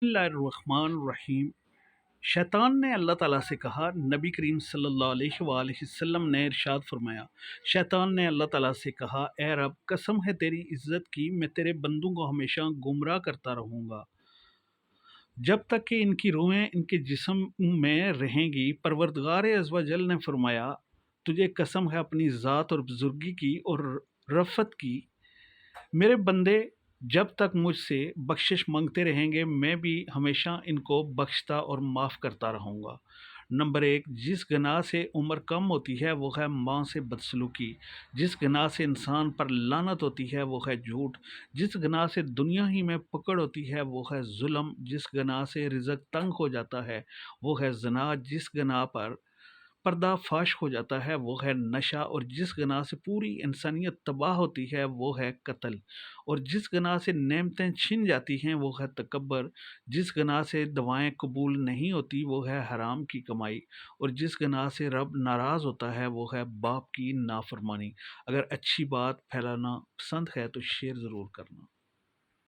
الرحمن الرحیم۔ شیطان نے اللہ تعالیٰ سے کہا، نبی کریم صلی اللہ علیہ وآلہ وسلم نے ارشاد فرمایا، شیطان نے اللہ تعالیٰ سے کہا، اے رب، قسم ہے تیری عزت کی، میں تیرے بندوں کو ہمیشہ گمراہ کرتا رہوں گا جب تک کہ ان کی روحیں ان کے جسم میں رہیں گی۔ پروردگار عزوجل نے فرمایا، تجھے قسم ہے اپنی ذات اور بزرگی کی اور رفعت کی، میرے بندے جب تک مجھ سے بخشش مانگتے رہیں گے میں بھی ہمیشہ ان کو بخشتا اور معاف کرتا رہوں گا۔ نمبر ایک، جس گناہ سے عمر کم ہوتی ہے وہ ہے ماں سے بدسلوکی، جس گناہ سے انسان پر لعنت ہوتی ہے وہ ہے جھوٹ، جس گناہ سے دنیا ہی میں پکڑ ہوتی ہے وہ ہے ظلم، جس گناہ سے رزق تنگ ہو جاتا ہے وہ ہے زنا، جس گناہ پر پردہ فاش ہو جاتا ہے وہ ہے نشہ، اور جس گناہ سے پوری انسانیت تباہ ہوتی ہے وہ ہے قتل، اور جس گناہ سے نعمتیں چھن جاتی ہیں وہ ہے تکبر، جس گناہ سے دعائیں قبول نہیں ہوتی وہ ہے حرام کی کمائی، اور جس گناہ سے رب ناراض ہوتا ہے وہ ہے باپ کی نافرمانی۔ اگر اچھی بات پھیلانا پسند ہے تو شیئر ضرور کرنا۔